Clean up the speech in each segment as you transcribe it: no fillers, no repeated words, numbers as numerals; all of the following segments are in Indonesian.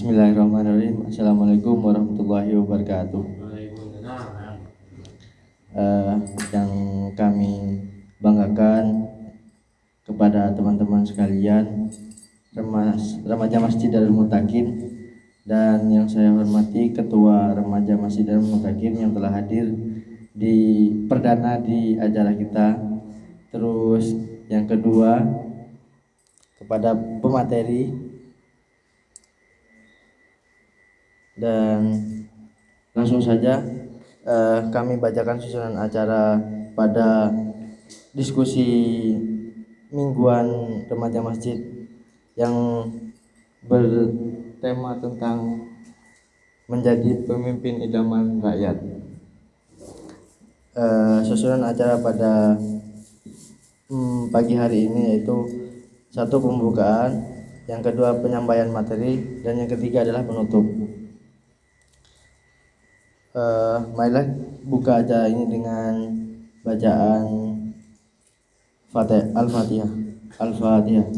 Bismillahirrahmanirrahim. Assalamualaikum warahmatullahi wabarakatuh. Yang kami banggakan kepada teman-teman sekalian, remaja Masjid Darul Muttaqin, dan yang saya hormati Ketua Remaja Masjid Darul Muttaqin yang telah hadir di perdana di acara kita. Terus yang kedua, kepada pemateri, dan langsung saja kami bacakan susunan acara pada diskusi mingguan remaja masjid yang bertema tentang menjadi pemimpin idaman rakyat. Susunan acara pada pagi hari ini yaitu satu, pembukaan, yang kedua penyampaian materi, dan yang ketiga adalah penutup. Marilah buka acara ini dengan bacaan Al-Fatihah. Al-Fatihah.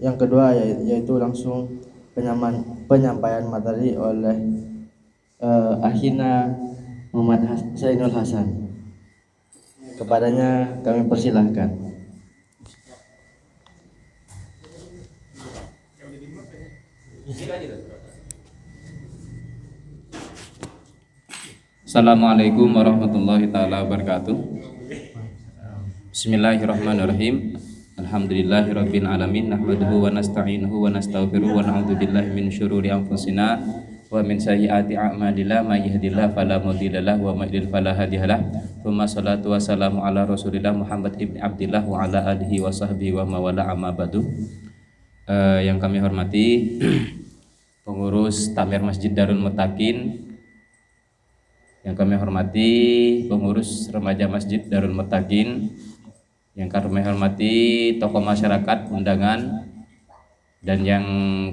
Yang kedua yaitu langsung penyampaian materi oleh Akhina Muhammad Zainul Hasan. Kepadanya kami persilahkan. Assalamualaikum warahmatullahi taala wabarakatuh. Bismillahirrahmanirrahim. Alhamdulillahirabbil alamin, nahmaduhu wa nasta'inuhu wa nastaghfiruhu wa na'udzu billahi min syururi anfusina wa min sayyiati a'malina, may yahdihillahu fala mudhillalah wa may yudhlil fala hadiyalah. Tsumma shalatu wassalamu ala Rasulillah Muhammad ibni Abdillah wa ala alihi wa sahbihi wa mawala, amma ba'du. Yang kami hormati pengurus Takmir Masjid Darul Muttaqin, yang kami hormati pengurus Remaja Masjid Darul Muttaqin, yang kami hormati tokoh masyarakat undangan, dan yang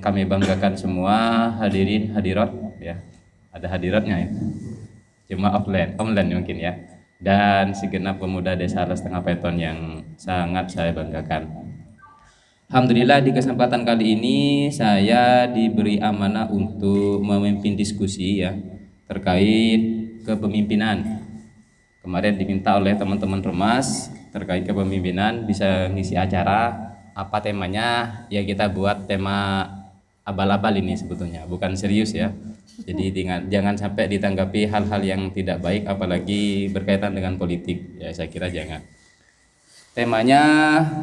kami banggakan semua hadirin hadirat ya. Ada hadiratnya ya. Cuma online mungkin ya. Dan segenap pemuda Desa Setengah Peton yang sangat saya banggakan. Alhamdulillah, di kesempatan kali ini saya diberi amanah untuk memimpin diskusi ya terkait kepemimpinan. Kemarin diminta oleh teman-teman Remas terkait kepemimpinan bisa ngisi acara. Apa temanya? Ya kita buat tema abal-abal ini sebetulnya, bukan serius ya. Jadi jangan sampai ditanggapi hal-hal yang tidak baik, apalagi berkaitan dengan politik. Ya saya kira jangan. Temanya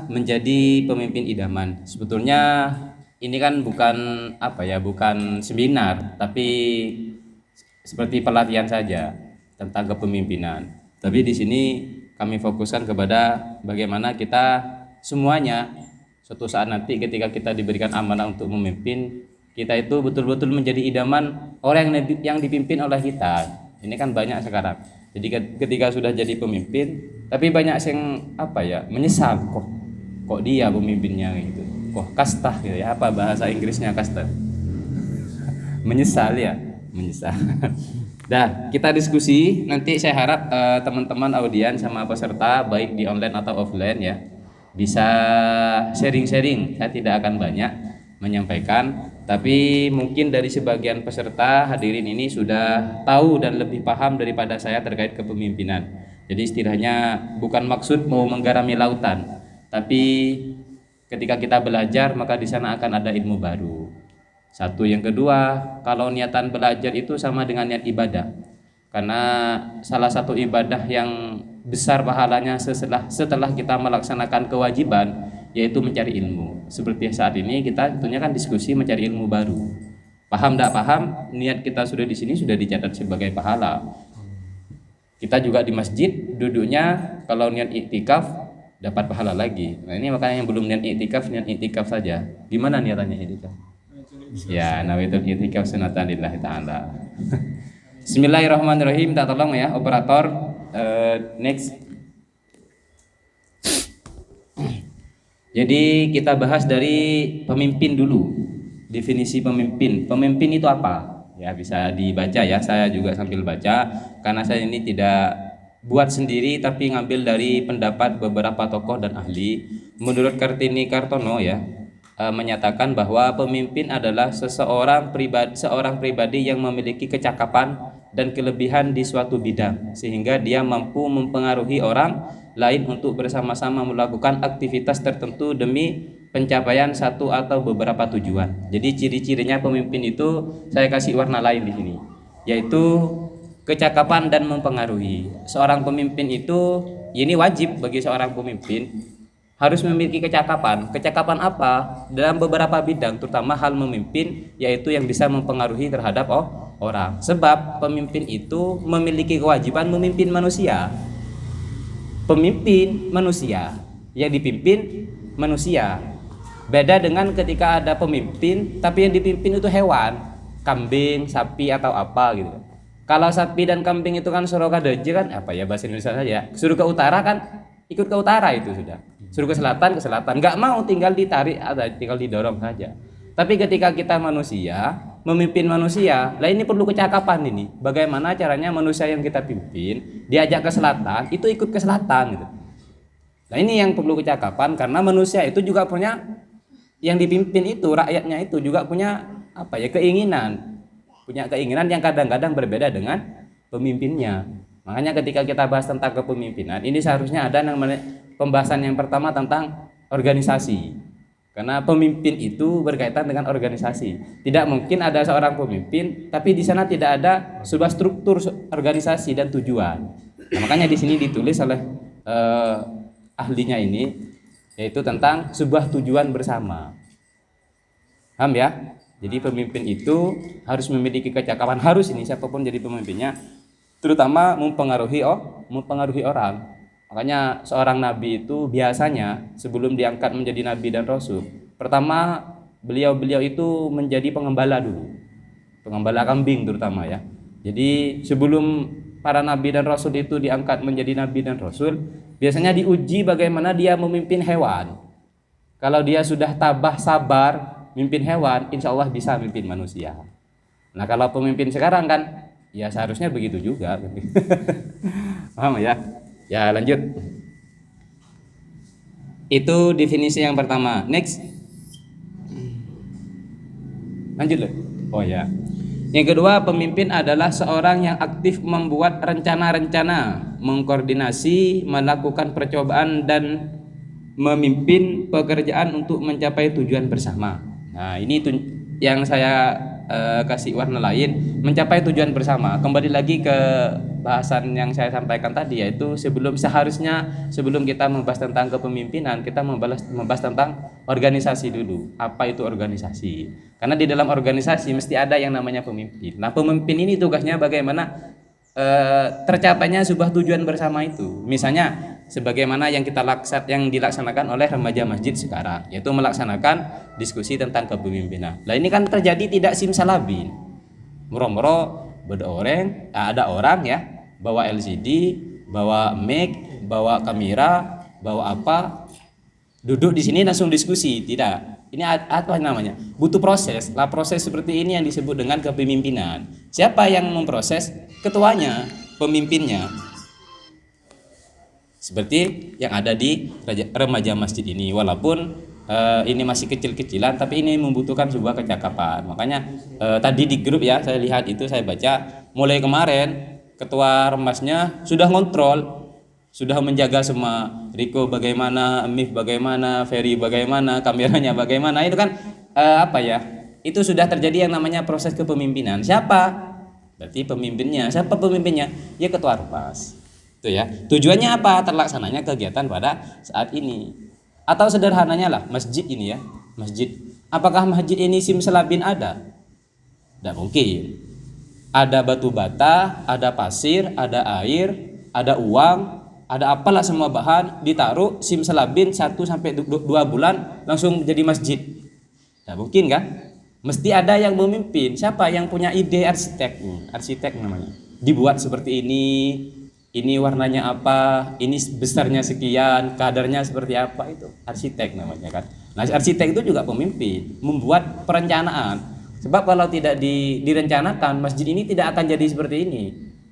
menjadi pemimpin idaman. Sebetulnya ini kan bukan seminar, tapi seperti pelatihan saja tentang kepemimpinan. Tapi di sini kami fokuskan kepada bagaimana kita semuanya suatu saat nanti ketika kita diberikan amanah untuk memimpin, kita itu betul-betul menjadi idaman orang yang dipimpin oleh kita. Ini kan banyak sekarang. Jadi ketika sudah jadi pemimpin, tapi banyak yang menyesal, kok dia pemimpinnya gitu. Kok kastah gitu ya, apa bahasa Inggrisnya kastah? Menyesal ya, menyesal. Dah, kita diskusi. Nanti saya harap teman-teman audien sama peserta baik di online atau offline ya bisa sharing-sharing. Saya tidak akan banyak menyampaikan, tapi mungkin dari sebagian peserta hadirin ini sudah tahu dan lebih paham daripada saya terkait kepemimpinan. Jadi istilahnya bukan maksud mau menggarami lautan, tapi ketika kita belajar maka di sana akan ada ilmu baru. Satu, yang kedua, kalau niatan belajar itu sama dengan niat ibadah. Karena salah satu ibadah yang besar pahalanya setelah kita melaksanakan kewajiban yaitu mencari ilmu. Seperti saat ini kita tentunya kan diskusi mencari ilmu baru. Paham tidak paham, niat kita sudah di sini sudah dicatat sebagai pahala. Kita juga di masjid duduknya kalau niat iktikaf dapat pahala lagi. Nah ini makanya yang belum niat iktikaf saja. Gimana niatannya iktikaf? Ya, nawaitul i'tikaf sunatan lillahi ta'ala. Bismillahirrahmanirrahim. Minta tolong ya operator. Next. Jadi kita bahas dari pemimpin dulu. Definisi pemimpin. Pemimpin itu apa? Ya bisa dibaca ya, saya juga sambil baca karena saya ini tidak buat sendiri tapi ngambil dari pendapat beberapa tokoh dan ahli. Menurut Kartini Kartono ya, menyatakan bahwa pemimpin adalah seorang pribadi yang memiliki kecakapan dan kelebihan di suatu bidang sehingga dia mampu mempengaruhi orang lain untuk bersama-sama melakukan aktivitas tertentu demi pencapaian satu atau beberapa tujuan. Jadi ciri-cirinya pemimpin itu saya kasih warna lain di sini, yaitu kecakapan dan mempengaruhi. Seorang pemimpin itu, ini wajib bagi seorang pemimpin harus memiliki kecakapan. Kecakapan apa? Dalam beberapa bidang, terutama hal memimpin, yaitu yang bisa mempengaruhi terhadap orang. Sebab pemimpin itu memiliki kewajiban memimpin manusia. Pemimpin manusia, yang dipimpin manusia. Beda dengan ketika ada pemimpin tapi yang dipimpin itu hewan, kambing, sapi atau apa gitu. Kalau sapi dan kambing itu kan suruh kadeje kan apa ya bahasa Indonesia saja. Suruh ke utara kan ikut ke utara itu sudah. Suruh ke selatan, nggak mau, tinggal ditarik atau tinggal didorong saja. Tapi ketika kita manusia, memimpin manusia, lah ini perlu kecakapan ini. Bagaimana caranya manusia yang kita pimpin diajak ke selatan, itu ikut ke selatan gitu. Nah ini yang perlu kecakapan karena manusia itu juga punya, yang dipimpin itu rakyatnya itu juga punya apa ya, keinginan yang kadang-kadang berbeda dengan pemimpinnya. Makanya ketika kita bahas tentang kepemimpinan ini seharusnya ada pembahasan yang pertama tentang organisasi, karena pemimpin itu berkaitan dengan organisasi. Tidak mungkin ada seorang pemimpin tapi di sana tidak ada sebuah struktur organisasi dan tujuan. Nah, makanya di sini ditulis oleh ahlinya ini, yaitu tentang sebuah tujuan bersama. Paham ya? Jadi pemimpin itu harus memiliki kecakapan, harus ini siapapun jadi pemimpinnya, terutama mempengaruhi orang. Makanya seorang nabi itu biasanya sebelum diangkat menjadi nabi dan rasul, pertama beliau itu menjadi pengembala dulu. Pengembala kambing terutama ya. Jadi sebelum para nabi dan rasul itu diangkat menjadi nabi dan rasul, biasanya diuji bagaimana dia memimpin hewan. Kalau dia sudah tabah sabar mimpin hewan, insya Allah bisa mimpin manusia. Nah kalau pemimpin sekarang kan, ya seharusnya begitu juga. Paham ya? Ya lanjut. Itu definisi yang pertama. Next. Lanjut loh. Oh ya. Yang kedua, pemimpin adalah seorang yang aktif membuat rencana-rencana, mengkoordinasi, melakukan percobaan dan memimpin pekerjaan untuk mencapai tujuan bersama. Nah, ini yang saya kasih warna lain, mencapai tujuan bersama. Kembali lagi ke bahasan yang saya sampaikan tadi, yaitu sebelum kita membahas tentang kepemimpinan, kita membahas tentang organisasi dulu. Apa itu organisasi? Karena di dalam organisasi mesti ada yang namanya pemimpin. Nah, pemimpin ini tugasnya bagaimana tercapainya sebuah tujuan bersama itu. Misalnya sebagaimana yang dilaksanakan oleh remaja masjid sekarang, yaitu melaksanakan diskusi tentang kepemimpinan. Nah, ini kan terjadi tidak simsalabim. Moro-moro ada orang ya, bawa LCD, bawa mic, bawa kamera, bawa apa, duduk di sini langsung diskusi. Tidak. Ini apa namanya? Butuh proses. Lah proses seperti ini yang disebut dengan kepemimpinan. Siapa yang memproses? Ketuanya, pemimpinnya. Seperti yang ada di remaja masjid ini. Walaupun ini masih kecil-kecilan, tapi ini membutuhkan sebuah kecakapan. Makanya tadi di grup ya, saya lihat itu, saya baca mulai kemarin ketua remasnya sudah ngontrol, sudah menjaga semua. Riko bagaimana, Mif bagaimana, Ferry bagaimana, kameranya bagaimana. Itu kan itu sudah terjadi yang namanya proses kepemimpinan. Siapa? Berarti pemimpinnya. Siapa pemimpinnya? Ya ketua remas. Itu ya. Tujuannya apa? Terlaksananya kegiatan pada saat ini. Atau sederhananya lah, masjid ini ya. Masjid. Apakah masjid ini simsalabim ada? Tidak mungkin. Ada batu bata, ada pasir, ada air, ada uang, ada apalah semua bahan ditaruh simsalabim 1 sampai 2 bulan langsung jadi masjid. Tidak mungkin kan? Mesti ada yang memimpin. Siapa yang punya ide? Arsitek namanya. Dibuat seperti ini warnanya apa, ini besarnya sekian, kadarnya seperti apa, itu arsitek namanya kan. Nah, arsitek itu juga pemimpin, membuat perencanaan. Sebab kalau tidak direncanakan, masjid ini tidak akan jadi seperti ini.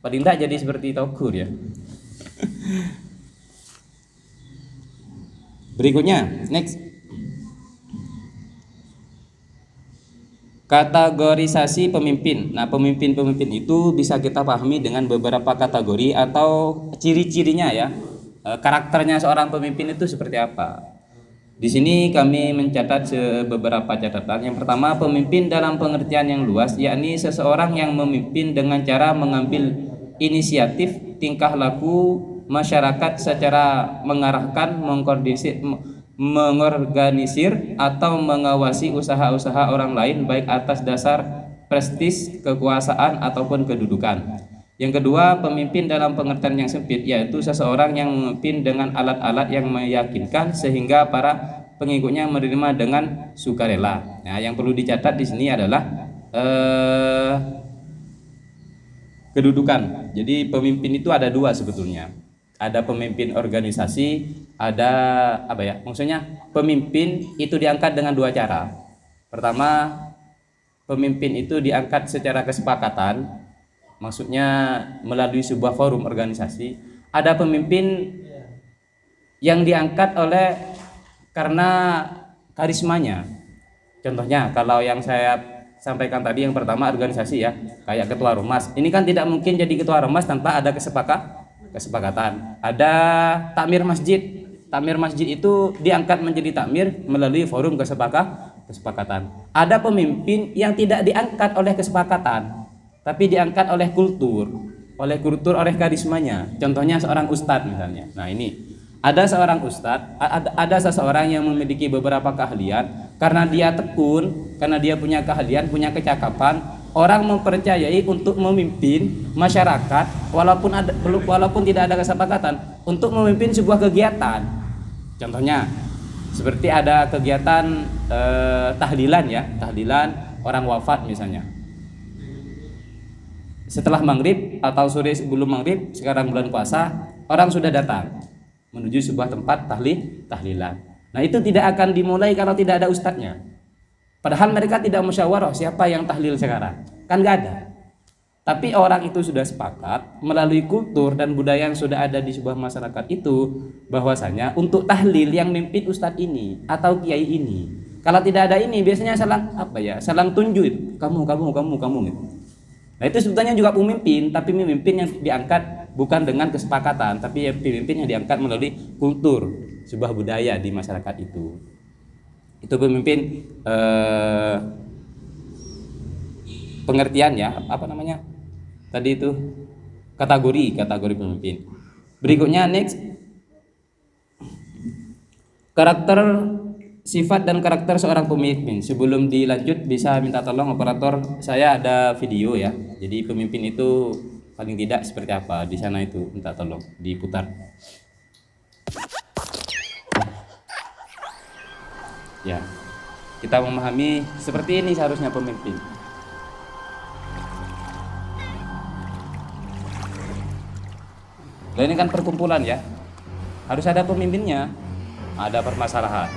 Paling tidak jadi seperti Taukur ya. Berikutnya, next. Kategorisasi pemimpin. Nah, pemimpin-pemimpin itu bisa kita pahami dengan beberapa kategori atau ciri-cirinya ya. Karakternya seorang pemimpin itu seperti apa. Di sini kami mencatat beberapa catatan. Yang pertama, pemimpin dalam pengertian yang luas, yakni seseorang yang memimpin dengan cara mengambil inisiatif, tingkah laku masyarakat secara mengarahkan, mengorganisir atau mengawasi usaha-usaha orang lain baik atas dasar prestis, kekuasaan ataupun kedudukan. Yang kedua, pemimpin dalam pengertian yang sempit, yaitu seseorang yang memimpin dengan alat-alat yang meyakinkan sehingga para pengikutnya menerima dengan sukarela. Nah, yang perlu dicatat di sini adalah kedudukan. Jadi pemimpin itu ada dua sebetulnya. Ada pemimpin organisasi, ada apa ya? Maksudnya pemimpin itu diangkat dengan dua cara. Pertama, pemimpin itu diangkat secara kesepakatan, maksudnya melalui sebuah forum organisasi. Ada pemimpin yang diangkat oleh karena karismanya. Contohnya kalau yang saya sampaikan tadi yang pertama organisasi ya, kayak ketua ormas. Ini kan tidak mungkin jadi ketua ormas tanpa ada kesepakatan. Ada takmir masjid. Takmir masjid itu diangkat menjadi takmir melalui forum kesepakatan. Ada pemimpin yang tidak diangkat oleh kesepakatan, tapi diangkat oleh kultur, oleh karismanya. Contohnya seorang ustadz misalnya. Nah, ini ada seorang ustadz, ada seseorang yang memiliki beberapa keahlian. Karena dia tekun, karena dia punya keahlian, punya kecakapan, orang mempercayai untuk memimpin masyarakat walaupun tidak ada kesepakatan untuk memimpin sebuah kegiatan. Contohnya seperti ada kegiatan tahlilan ya, tahlilan orang wafat misalnya. Setelah maghrib atau sore sebelum maghrib, sekarang bulan puasa, orang sudah datang menuju sebuah tempat tahlilan. Nah, itu tidak akan dimulai kalau tidak ada ustadznya. Padahal mereka tidak musyawarah siapa yang tahlil sekarang, kan nggak ada. Tapi orang itu sudah sepakat melalui kultur dan budaya yang sudah ada di sebuah masyarakat itu, bahwasanya untuk tahlil yang mimpin ustadz ini atau kiai ini. Kalau tidak ada ini biasanya saling tunjuk, kamu gitu. Nah, itu sebetulnya juga pemimpin, tapi pemimpin yang diangkat bukan dengan kesepakatan, tapi pemimpin yang diangkat melalui kultur, sebuah budaya di masyarakat itu. Itu pemimpin pengertian ya, apa namanya? Tadi itu kategori pemimpin. Berikutnya next. Karakter, sifat dan karakter seorang pemimpin. Sebelum dilanjut bisa minta tolong operator, saya ada video ya. Jadi pemimpin itu paling tidak seperti apa di sana itu, minta tolong diputar. Ya, kita memahami seperti ini seharusnya pemimpin. Nah, ini kan perkumpulan ya, harus ada pemimpinnya. Ada permasalahan.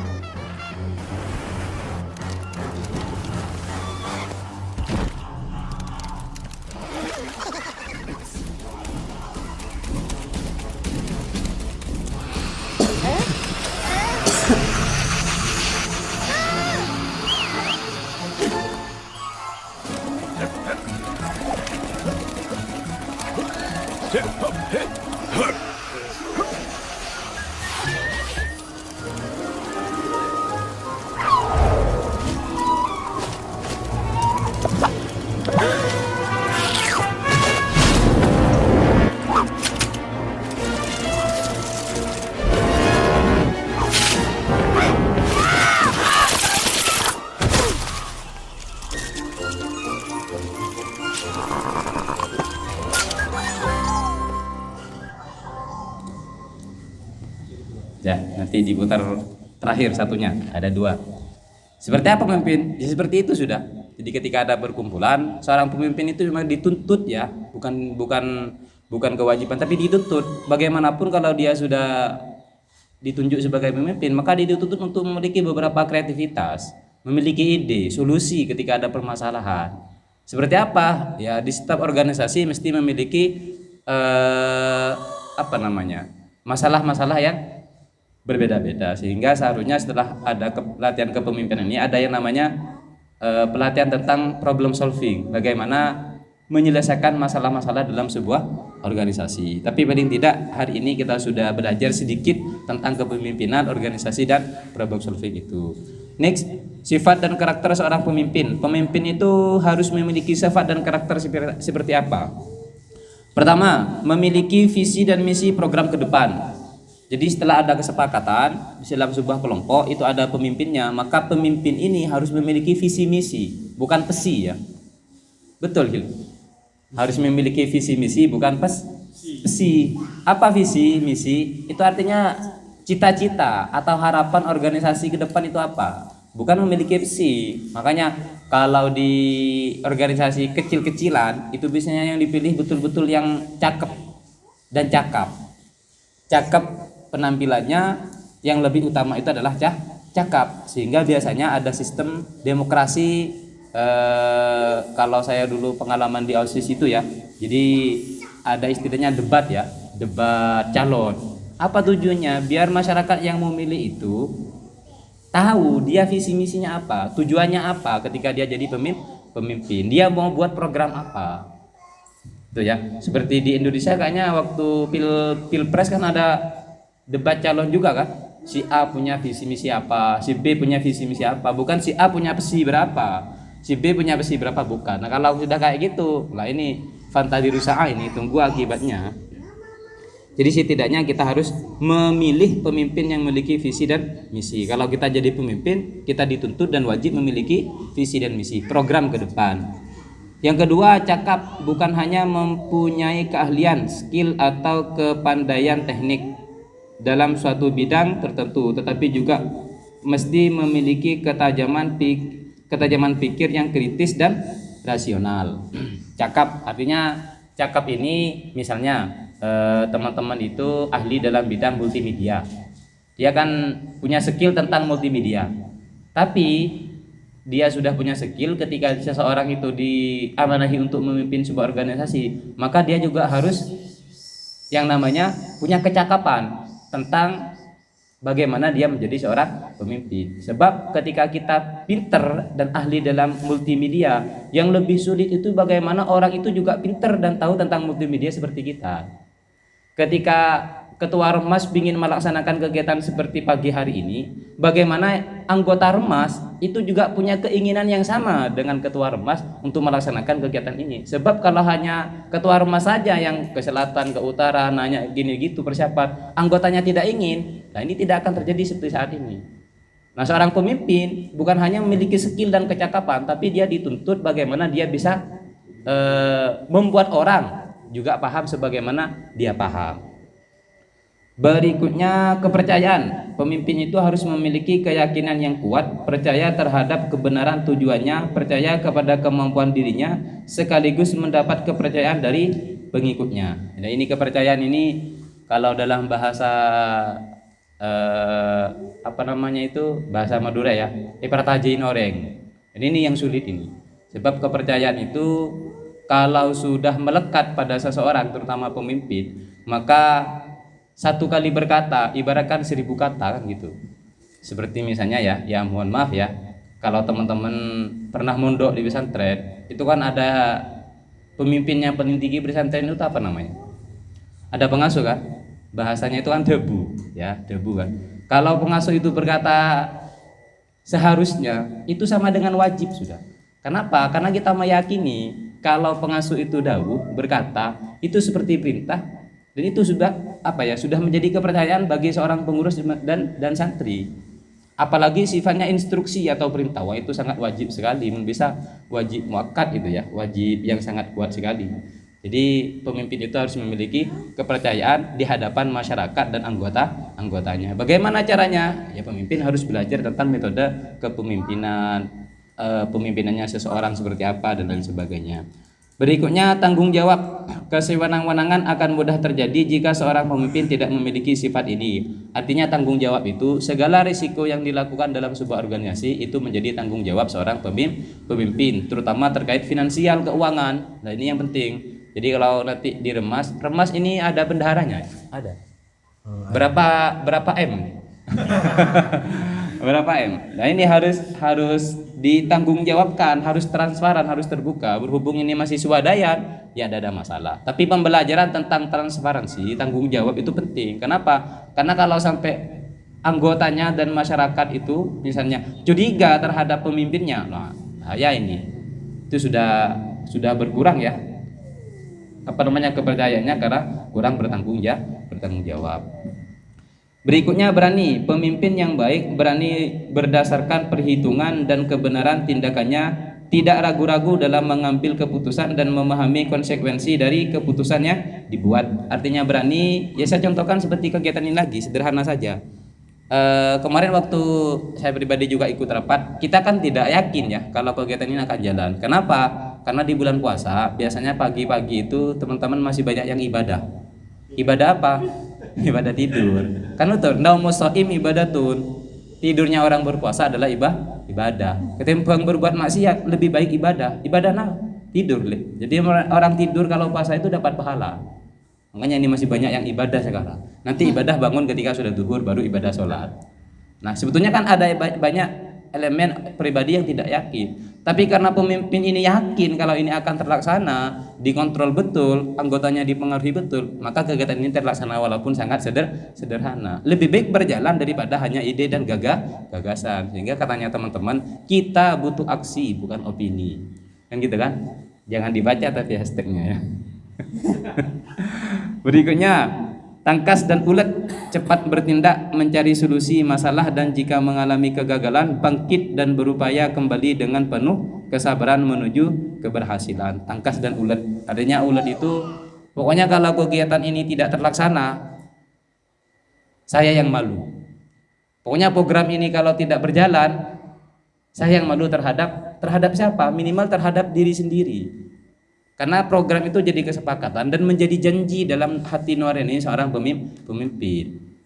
Ya, nanti diputar terakhir satunya, ada dua. Seperti apa pemimpin? Ya, seperti itu sudah. Jadi ketika ada perkumpulan, seorang pemimpin itu cuma dituntut ya, bukan kewajiban, tapi dituntut. Bagaimanapun kalau dia sudah ditunjuk sebagai pemimpin, maka dituntut untuk memiliki beberapa kreativitas, memiliki ide, solusi ketika ada permasalahan. Seperti apa? Ya, di setiap organisasi mesti memiliki masalah-masalah yang berbeda-beda, sehingga seharusnya setelah ada pelatihan kepemimpinan ini ada yang namanya pelatihan tentang problem solving, bagaimana menyelesaikan masalah-masalah dalam sebuah organisasi. Tapi paling tidak hari ini kita sudah belajar sedikit tentang kepemimpinan organisasi dan problem solving itu. Next, sifat dan karakter seorang pemimpin. Pemimpin itu harus memiliki sifat dan karakter seperti apa? Pertama, memiliki visi dan misi program ke depan. Jadi setelah ada kesepakatan dalam sebuah kelompok itu ada pemimpinnya, maka pemimpin ini harus memiliki visi misi, bukan pesi ya. Betul Gil? Harus memiliki visi misi bukan pesi. Apa visi misi? Itu artinya cita-cita atau harapan organisasi ke depan itu apa? Bukan memiliki pesi. Makanya kalau di organisasi kecil-kecilan itu biasanya yang dipilih betul-betul yang cakep dan cakap penampilannya, yang lebih utama itu adalah cakap, sehingga biasanya ada sistem demokrasi. Kalau saya dulu pengalaman di OSIS itu ya, jadi ada istilahnya debat ya, debat calon. Apa tujuannya? Biar masyarakat yang memilih itu tahu dia visi misinya apa, tujuannya apa ketika dia jadi pemimpin, dia mau buat program apa. Itu ya, seperti di Indonesia kayaknya waktu pilpres kan ada debat calon juga kan, si A punya visi misi apa, si B punya visi misi apa, bukan si A punya pesi berapa, si B punya pesi berapa, bukan. Nah kalau sudah kayak gitu, lah ini fantasi rusak ini, tunggu akibatnya. Jadi setidaknya kita harus memilih pemimpin yang memiliki visi dan misi. Kalau kita jadi pemimpin, kita dituntut dan wajib memiliki visi dan misi, program ke depan. Yang kedua, cakap, bukan hanya mempunyai keahlian, skill atau kepandaian teknik dalam suatu bidang tertentu, tetapi juga mesti memiliki ketajaman pikir yang kritis dan rasional. Cakap artinya, cakap ini misalnya teman-teman itu ahli dalam bidang multimedia, dia kan punya skill tentang multimedia, tapi dia sudah punya skill ketika seseorang itu diamanahi untuk memimpin sebuah organisasi, maka dia juga harus yang namanya punya kecakapan tentang bagaimana dia menjadi seorang pemimpin. Sebab ketika kita pinter dan ahli dalam multimedia, yang lebih sulit itu bagaimana orang itu juga pinter dan tahu tentang multimedia seperti kita. Ketika ketua Remas ingin melaksanakan kegiatan seperti pagi hari ini, bagaimana anggota Remas itu juga punya keinginan yang sama dengan ketua Remas untuk melaksanakan kegiatan ini. Sebab kalau hanya ketua Remas saja yang ke selatan, ke utara, nanya gini gitu persiapan, anggotanya tidak ingin, nah ini tidak akan terjadi seperti saat ini. Nah seorang pemimpin bukan hanya memiliki skill dan kecakapan, tapi dia dituntut bagaimana dia bisa membuat orang juga paham sebagaimana dia paham. Berikutnya, kepercayaan. Pemimpin itu harus memiliki keyakinan yang kuat, percaya terhadap kebenaran tujuannya, percaya kepada kemampuan dirinya, sekaligus mendapat kepercayaan dari pengikutnya. Nah, ini kepercayaan ini kalau dalam bahasa bahasa Madura ya, ipartajain orang. Ini yang sulit ini. Sebab kepercayaan itu kalau sudah melekat pada seseorang, terutama pemimpin, maka satu kali berkata ibaratkan 1000 kata kan gitu. Seperti misalnya ya mohon maaf ya, kalau teman-teman pernah mondok di pesantren, itu kan ada pemimpin yang paling tinggi pesantren itu apa namanya? Ada pengasuh kan? Bahasanya itu kan debu, ya, debu kan. Kalau pengasuh itu berkata seharusnya, itu sama dengan wajib sudah. Kenapa? Karena kita meyakini kalau pengasuh itu berkata, itu seperti perintah. Dan itu sudah sudah menjadi kepercayaan bagi seorang pengurus dan santri. Apalagi sifatnya instruksi atau perintah, wah itu sangat wajib sekali, bisa wajib muakkad itu ya, wajib yang sangat kuat sekali. Jadi pemimpin itu harus memiliki kepercayaan di hadapan masyarakat dan anggotanya. Bagaimana caranya? Ya pemimpin harus belajar tentang metode kepemimpinan, pemimpinannya seseorang seperti apa dan lain sebagainya. Berikutnya, tanggung jawab. Kesewenang-wenangan akan mudah terjadi jika seorang pemimpin tidak memiliki sifat ini. Artinya tanggung jawab itu segala risiko yang dilakukan dalam sebuah organisasi itu menjadi tanggung jawab seorang pemimpin, terutama terkait finansial, keuangan. Nah, ini yang penting. Jadi kalau nanti di remas ini ada bendaharanya, ada. Berapa M? Berapa M? Nah, ini harus ditanggungjawabkan, harus transparan, harus terbuka. Berhubung ini masih swadaya, ya ada masalah. Tapi pembelajaran tentang transparansi, tanggung jawab itu penting. Kenapa? Karena kalau sampai anggotanya dan masyarakat itu misalnya curiga terhadap pemimpinnya, nah bahaya ini. Itu sudah berkurang ya. Kepercayaannya karena kurang bertanggung jawab. Berikutnya, berani. Pemimpin yang baik berani berdasarkan perhitungan dan kebenaran tindakannya, tidak ragu-ragu dalam mengambil keputusan dan memahami konsekuensi dari keputusannya dibuat. Artinya berani, ya saya contohkan seperti kegiatan ini lagi, sederhana saja. Kemarin waktu saya pribadi juga ikut rapat, kita kan tidak yakin ya kalau kegiatan ini akan jalan. Kenapa? Karena di bulan puasa biasanya pagi-pagi itu teman-teman masih banyak yang ibadah. Ibadah apa? Ibadah tidur. Kan betul, naumus shaim ibadatun. Tidurnya orang berpuasa adalah ibadah. Ketimbang berbuat maksiat lebih baik ibadah. Ibadah nah, tidur. Jadi orang tidur kalau puasa itu dapat pahala. Makanya ini masih banyak yang ibadah sekarang. Nanti ibadah bangun ketika sudah zuhur, baru ibadah sholat. Nah, sebetulnya kan ada banyak elemen pribadi yang tidak yakin. Tapi karena pemimpin ini yakin kalau ini akan terlaksana, dikontrol betul, anggotanya dipengaruhi betul, maka kegiatan ini terlaksana walaupun sangat sederhana. Lebih baik berjalan daripada hanya ide dan gagasan. Sehingga katanya teman-teman, kita butuh aksi bukan opini. Kan gitu kan? Jangan dibaca tapi hashtagnya ya. Berikutnya, tangkas dan ulet, cepat bertindak mencari solusi masalah, dan jika mengalami kegagalan bangkit dan berupaya kembali dengan penuh kesabaran menuju keberhasilan. Tangkas dan ulet, artinya ulet itu pokoknya kalau kegiatan ini tidak terlaksana, saya yang malu. Pokoknya program ini kalau tidak berjalan, saya yang malu terhadap siapa? Minimal terhadap diri sendiri. Karena program itu jadi kesepakatan dan menjadi janji dalam hati nurani seorang pemimpin.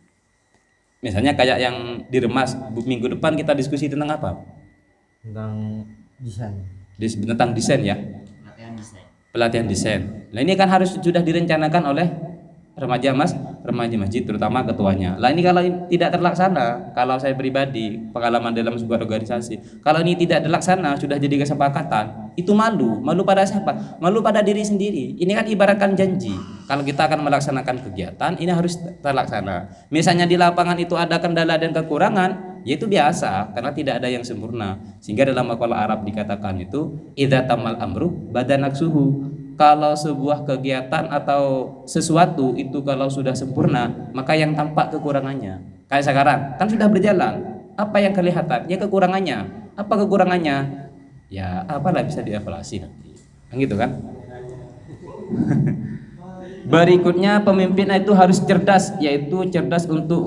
Misalnya kayak yang di Remas, minggu depan kita diskusi tentang apa? Tentang desain. Tentang desain ya. Pelatihan desain. Nah, ini kan harus sudah direncanakan oleh remaja masjid, terutama ketuanya. Lah ini kalau tidak terlaksana, kalau saya pribadi pengalaman dalam sebuah organisasi, kalau ini tidak terlaksana sudah jadi kesepakatan, itu malu pada siapa? Malu pada diri sendiri. Ini kan ibaratkan janji. Kalau kita akan melaksanakan kegiatan, ini harus terlaksana. Misalnya di lapangan itu ada kendala dan kekurangan, ya itu biasa karena tidak ada yang sempurna. Sehingga dalam makalah Arab dikatakan itu idza tamal amru badanaksuhu. Kalau sebuah kegiatan atau sesuatu itu kalau sudah sempurna, maka yang tampak kekurangannya. Kayak sekarang, kan sudah berjalan. Apa yang kelihatan? Ya kekurangannya. Apa kekurangannya? Ya apalah bisa dievaluasi nanti. Kan gitu kan? Berikutnya, pemimpin itu harus cerdas, yaitu cerdas untuk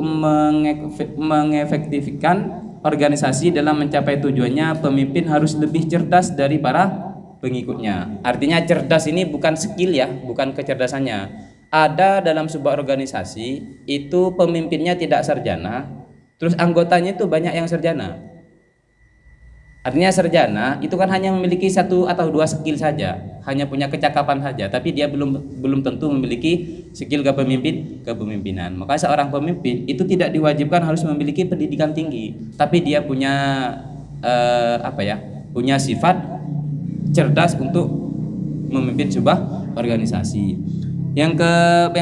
mengefektifkan organisasi dalam mencapai tujuannya. Pemimpin harus lebih cerdas dari para pengikutnya. Artinya cerdas ini bukan skill ya, bukan kecerdasannya. Ada dalam sebuah organisasi itu pemimpinnya tidak sarjana, terus anggotanya itu banyak yang sarjana. Artinya sarjana itu kan hanya memiliki 1 atau 2 skill saja, hanya punya kecakapan saja, tapi dia belum tentu memiliki skill kepemimpinan. Maka seorang pemimpin itu tidak diwajibkan harus memiliki pendidikan tinggi, tapi dia punya punya sifat cerdas untuk memimpin sebuah organisasi. Yang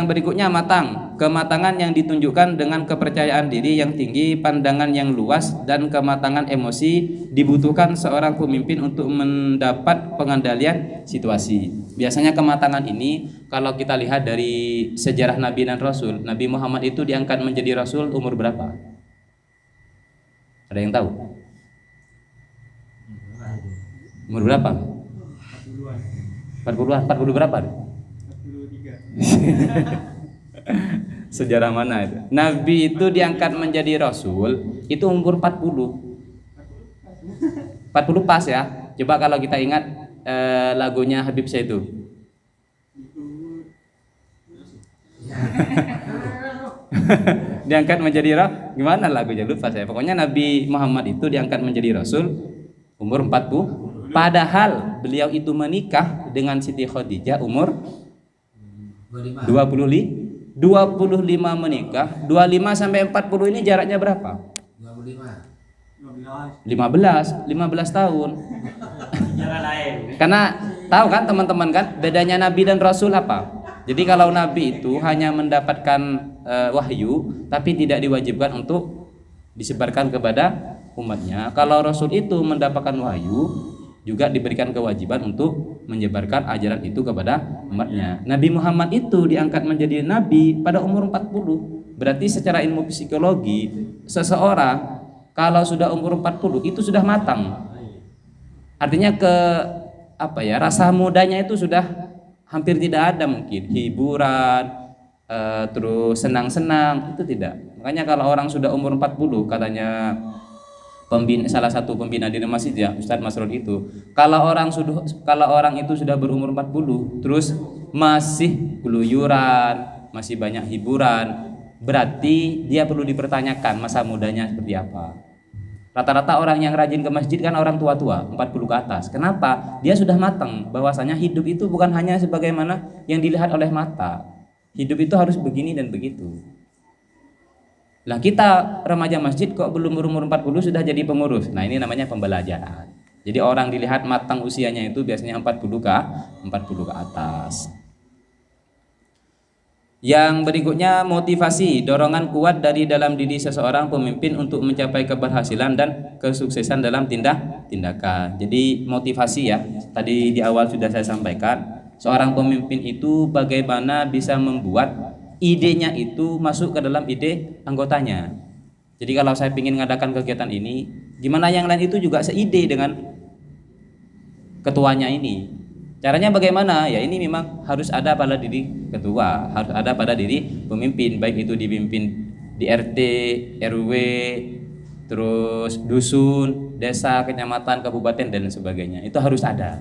berikutnya, matang. Kematangan yang ditunjukkan dengan kepercayaan diri yang tinggi, pandangan yang luas, dan kematangan emosi dibutuhkan seorang pemimpin untuk mendapat pengendalian situasi. Biasanya kematangan ini kalau kita lihat dari sejarah Nabi dan Rasul, Nabi Muhammad itu diangkat menjadi Rasul umur berapa? Ada yang tahu? Umur berapa? 40 berapa? 43. Sejarah mana itu? Nabi itu diangkat menjadi Rasul itu umur 40 pas ya. Coba kalau kita ingat lagunya Habib Syaitu? Diangkat menjadi gimana lagunya, lupa saya. Pokoknya Nabi Muhammad itu diangkat menjadi rasul umur 40. Padahal beliau itu menikah dengan Siti Khadijah umur 25 menikah. 25 sampai 40 ini jaraknya berapa? 15 tahun. Karena tahu kan teman-teman kan bedanya Nabi dan Rasul apa? Jadi kalau Nabi itu hanya mendapatkan wahyu tapi tidak diwajibkan untuk disebarkan kepada umatnya. Kalau Rasul itu mendapatkan wahyu juga diberikan kewajiban untuk menyebarkan ajaran itu kepada umatnya. Nabi Muhammad itu diangkat menjadi nabi pada umur 40. Berarti secara ilmu psikologi seseorang kalau sudah umur 40 itu sudah matang. Artinya rasa mudanya itu sudah hampir tidak ada, mungkin hiburan terus senang-senang itu tidak. Makanya kalau orang sudah umur 40 katanya salah satu pembina di masjid ya, Ustadz Masrur itu, kalau orang itu sudah berumur 40 terus masih keluyuran, masih banyak hiburan, berarti dia perlu dipertanyakan masa mudanya seperti apa. Rata-rata orang yang rajin ke masjid kan orang tua-tua, 40 ke atas. Kenapa? Dia sudah matang bahwasanya hidup itu bukan hanya sebagaimana yang dilihat oleh mata. Hidup itu harus begini dan begitu. Lah kita remaja masjid kok belum berumur 40 sudah jadi pengurus. Nah, ini namanya pembelajaran. Jadi orang dilihat matang usianya itu biasanya 40 ke atas. Yang berikutnya motivasi, dorongan kuat dari dalam diri seseorang pemimpin untuk mencapai keberhasilan dan kesuksesan dalam tindakan. Jadi motivasi ya, tadi di awal sudah saya sampaikan, seorang pemimpin itu bagaimana bisa membuat idenya itu masuk ke dalam ide anggotanya. Jadi kalau saya ingin mengadakan kegiatan ini, gimana yang lain itu juga seide dengan ketuanya ini. Caranya bagaimana? Ya ini memang harus ada pada diri ketua, harus ada pada diri pemimpin, baik itu dipimpin di RT, RW, terus dusun, desa, kecamatan, kabupaten dan sebagainya. Itu harus ada.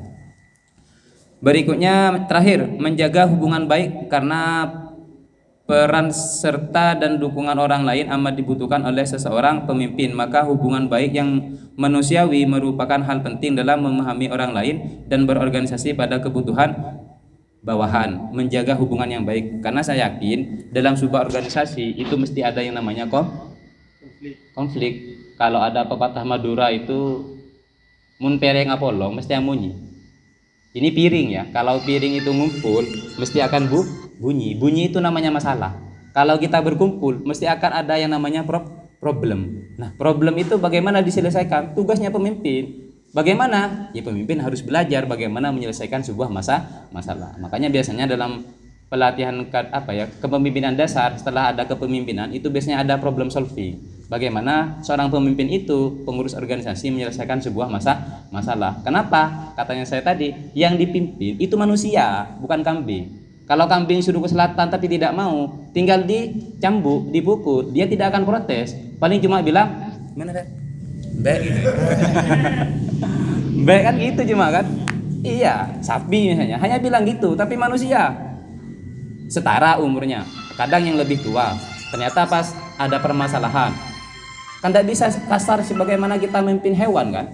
Berikutnya terakhir, menjaga hubungan baik karena peran serta dan dukungan orang lain amat dibutuhkan oleh seseorang pemimpin. Maka hubungan baik yang manusiawi merupakan hal penting dalam memahami orang lain dan berorganisasi pada kebutuhan bawahan. Menjaga hubungan yang baik, karena saya yakin dalam sebuah organisasi itu mesti ada yang namanya konflik. Kalau ada pepatah Madura itu mun pereng apolong mesti yang bunyi. Ini piring ya, kalau piring itu ngumpul mesti akan bunyi. Bunyi itu namanya masalah. Kalau kita berkumpul mesti akan ada yang namanya problem. Nah, problem itu bagaimana diselesaikan? Tugasnya pemimpin. Bagaimana? Ya pemimpin harus belajar bagaimana menyelesaikan sebuah masalah. Makanya biasanya dalam pelatihan kepemimpinan dasar, setelah ada kepemimpinan itu biasanya ada problem solving. Bagaimana seorang pemimpin itu, pengurus organisasi menyelesaikan sebuah masalah. Kenapa? Katanya saya tadi, yang dipimpin itu manusia, bukan kambing. Kalau kambing suruh ke selatan tapi tidak mau, tinggal dicambuk, dipukul, dia tidak akan protes. Paling cuma bilang, "Mana Dad?" Baik gitu. Baik kan gitu cuma kan? Iya, sapi misalnya, hanya bilang gitu, tapi manusia setara umurnya. Kadang yang lebih tua, ternyata pas ada permasalahan, kan tidak bisa kasar sebagaimana kita memimpin hewan kan?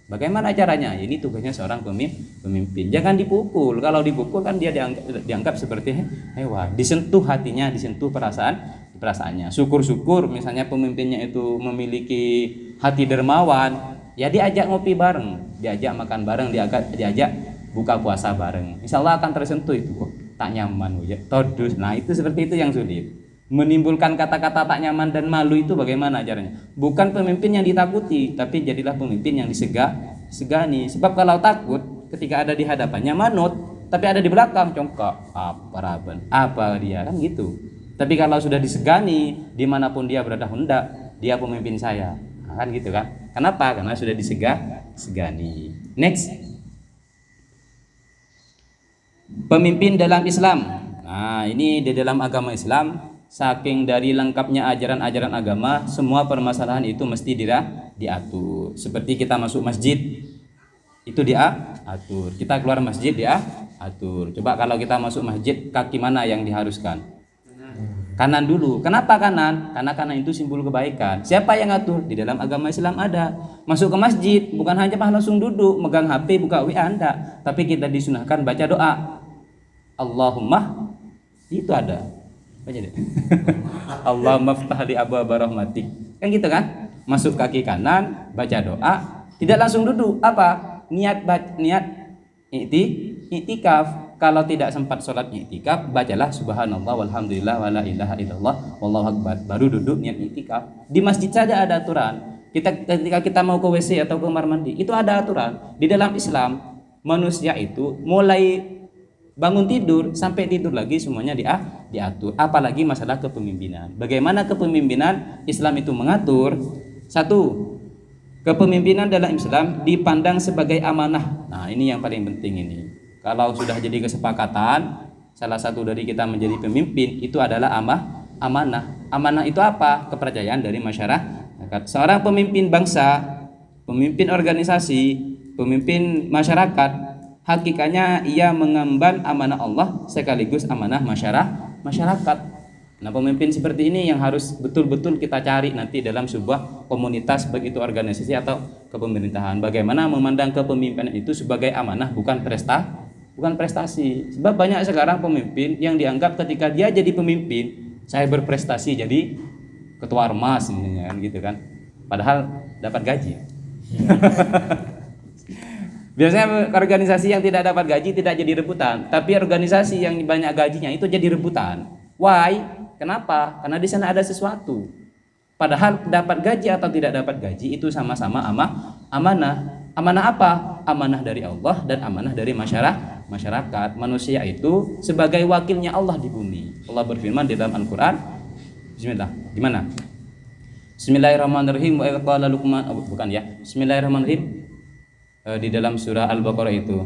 Bagaimana caranya? Ini tugasnya seorang pemimpin. Jangan dipukul. Kalau dipukul kan dia dianggap seperti hewan. Disentuh hatinya, disentuh perasaannya. Syukur-syukur misalnya pemimpinnya itu memiliki hati dermawan, ya diajak ngopi bareng, diajak makan bareng, diajak buka puasa bareng. Insya Allah akan tersentuh itu. Tak nyaman, ya todus. Nah itu seperti itu yang sulit. Menimbulkan kata-kata tak nyaman dan malu itu bagaimana caranya? Bukan pemimpin yang ditakuti, tapi jadilah pemimpin yang disegani. Sebab kalau takut ketika ada di hadapannya manut, tapi ada di belakang congkak, apa dia kan gitu. Tapi kalau sudah disegani, dimanapun dia berada, hendak dia pemimpin saya, nah, kan gitu kan? Kenapa? Karena sudah disegani. Next, pemimpin dalam Islam. Nah ini di dalam agama Islam. Saking dari lengkapnya ajaran-ajaran agama, semua permasalahan itu mesti diatur. Seperti kita masuk masjid, itu atur. Kita keluar masjid dia atur. Coba kalau kita masuk masjid, kaki mana yang diharuskan? Kanan dulu. Kenapa kanan? Karena kanan itu simbol kebaikan. Siapa yang atur? Di dalam agama Islam ada. Masuk ke masjid bukan hanya langsung duduk, megang HP, buka WA, enggak. Tapi kita disunahkan baca doa. Allahumma, itu ada. Baca deh. Allahumma ftah li abwaaba rahmatik. Kan gitu kan? Masuk kaki kanan, baca doa, tidak langsung duduk. Apa? Niat i'tikaf. Kalau tidak sempat sholat i'tikaf, bacalah subhanallah walhamdulillah wala ilaha illallah wallahu akbar. Baru duduk niat i'tikaf. Di masjid saja ada aturan. Ketika kita mau ke WC atau ke kamar mandi, itu ada aturan. Di dalam Islam, manusia itu mulai bangun tidur sampai tidur lagi semuanya diatur. Apalagi masalah kepemimpinan. Bagaimana kepemimpinan Islam itu mengatur? Satu, kepemimpinan dalam Islam dipandang sebagai amanah. Nah, ini yang paling penting ini. Kalau sudah jadi kesepakatan, salah satu dari kita menjadi pemimpin, itu adalah amanah. Amanah itu apa? Kepercayaan dari masyarakat. Seorang pemimpin bangsa, pemimpin organisasi, pemimpin masyarakat, hakikatnya ia mengemban amanah Allah sekaligus amanah masyarakat. Nah, pemimpin seperti ini yang harus betul-betul kita cari nanti dalam sebuah komunitas, baik itu organisasi atau kepemerintahan. Bagaimana memandang kepemimpinan itu sebagai amanah, bukan prestasi. Sebab banyak sekarang pemimpin yang dianggap ketika dia jadi pemimpin, saya berprestasi jadi ketua ormas kan gitu kan. Padahal dapat gaji. Biasanya organisasi yang tidak dapat gaji tidak jadi rebutan, tapi organisasi yang banyak gajinya itu jadi rebutan. Why? Kenapa? Karena di sana ada sesuatu. Padahal dapat gaji atau tidak dapat gaji itu sama-sama amanah. Amanah apa? Amanah dari Allah dan amanah dari masyarakat. Manusia itu sebagai wakilnya Allah di bumi. Allah berfirman di dalam Al-Qur'an. Bismillah. Di mana? Bismillahirrahmanirrahim. Wa qala Luqman, bukan ya. Bismillahirrahmanirrahim. Di dalam surah Al-Baqarah itu.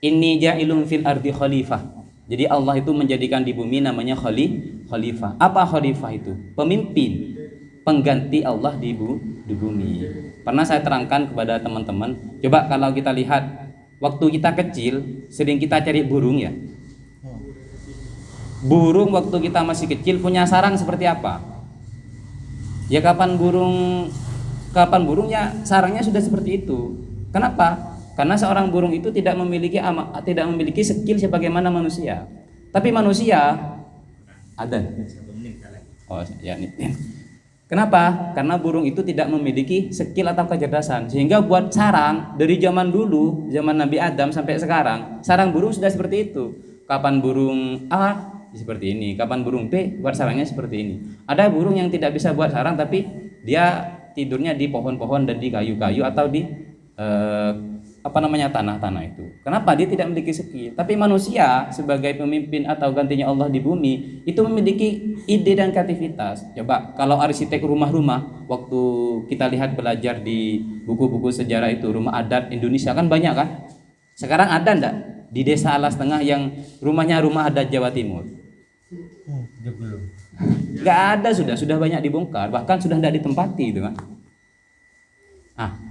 Inni ja'ilun fil ardi khalifah. Jadi Allah itu menjadikan di bumi namanya khalifah. Apa khalifah itu? Pemimpin, pengganti Allah di bumi. Pernah saya terangkan kepada teman-teman, coba kalau kita lihat waktu kita kecil sering kita cari burung ya. Burung waktu kita masih kecil punya sarang seperti apa? Ya kapan burungnya sarangnya sudah seperti itu. Kenapa? Karena seorang burung itu tidak memiliki skill sebagaimana manusia. Tapi manusia ada. Oh ya nih. Kenapa? Karena burung itu tidak memiliki skill atau kecerdasan. Sehingga buat sarang dari zaman dulu, zaman Nabi Adam sampai sekarang, sarang burung sudah seperti itu. Kapan burung A seperti ini, kapan burung B buat sarangnya seperti ini. Ada burung yang tidak bisa buat sarang tapi dia tidurnya di pohon-pohon dan di kayu-kayu atau di tanah-tanah itu. Kenapa? Dia tidak memiliki skill. Tapi manusia sebagai pemimpin atau gantinya Allah di bumi itu memiliki ide dan kreativitas. Coba kalau arsitek rumah-rumah, waktu kita lihat belajar di buku-buku sejarah itu rumah adat Indonesia kan banyak kan? Sekarang ada enggak di desa Alas Tengah yang rumahnya rumah adat Jawa Timur? Enggak ada, sudah banyak dibongkar, bahkan sudah tidak ditempati itu kan.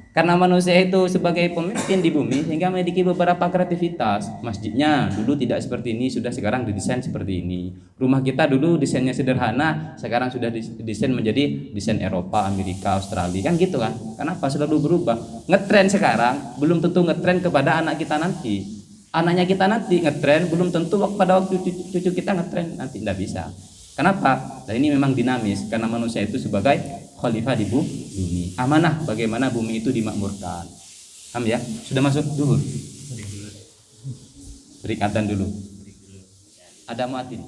Karena manusia itu sebagai pemimpin di bumi sehingga memiliki beberapa kreativitas. Masjidnya dulu tidak seperti ini, sudah sekarang didesain seperti ini. Rumah kita dulu desainnya sederhana, sekarang sudah didesain menjadi desain Eropa, Amerika, Australia kan gitu kan. Kenapa? Selalu berubah. Ngetren sekarang belum tentu ngetren kepada anak kita nanti. Anaknya kita nanti ngetren belum tentu pada waktu cucu kita ngetren nanti, tidak bisa. Kenapa? Dan ini memang dinamis karena manusia itu sebagai khalifah di bumi. Amanah bagaimana bumi itu dimakmurkan. Paham ya? Sudah masuk zuhur. Beri adzan dulu. Ada muadzin.